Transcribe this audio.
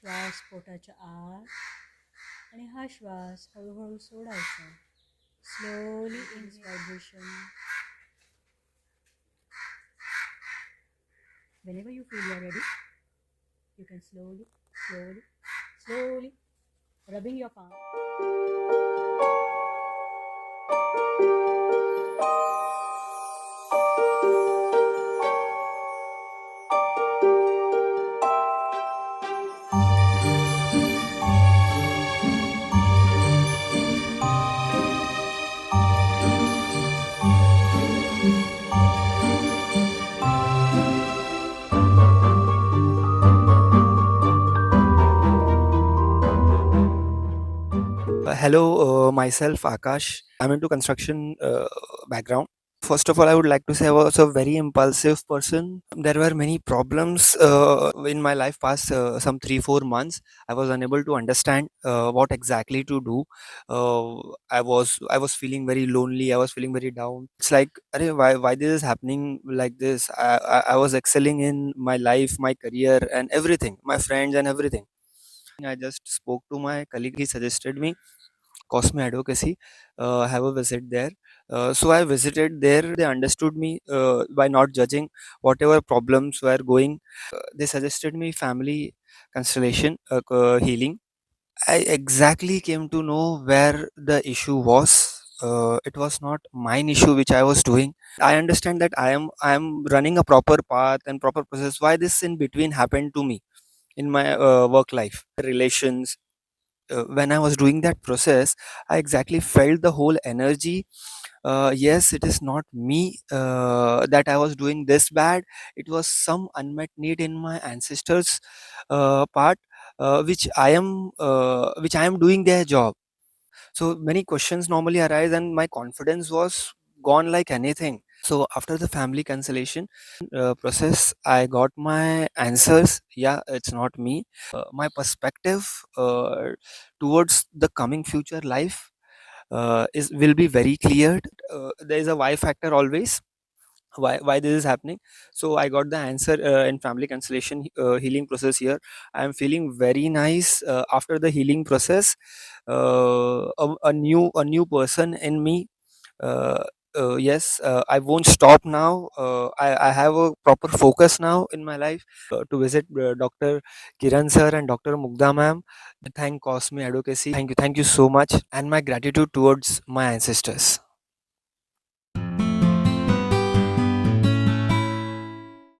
श्वास पोटाच्या आत आणि हा श्वास हळूहळू सोडायचा. Slowly in vibration. Whenever you feel you are ready, you can slowly rubbing your palm. Hello, myself Akash. I'm into construction background. First of all, I would like to say I was a very impulsive person. There were many problems in my life past some 3 4 months. I was unable to understand what exactly to do. I was feeling very lonely. I was feeling very down. It's like, "Arey, why this is happening like this? I was excelling in my life, my career, and everything, my friends and everything." I just spoke to my colleague. He suggested me Cosme Advocacy, have a visit there. So I visited there. They understood me by not judging whatever problems were going. They suggested me family constellation healing. I exactly came to know where the issue was. It was not mine issue which I was doing. I understand that I am running a proper path and proper process. Why this in between happened to me in my work life, relations, when I was doing that process, I exactly felt the whole energy. Yes, it is not me that I was doing this bad. It was some unmet need in my ancestors' part, which I am doing their job. So many questions normally arise, and my confidence was gone like anything. So after the family cancellation process, I got my answers. Yeah, it's not me. My perspective towards the coming future life is will be very clear. There is a why factor always. Why this is happening. So I got the answer in family cancellation healing process here. I am feeling very nice after the healing process. A new person in me. uh, yes, I won't stop now. I have a proper focus now in my life to visit Dr. Kiran sir and Dr. Mugda ma'am. Thank Cosme Advocacy. Thank you so much, and my gratitude towards my ancestors.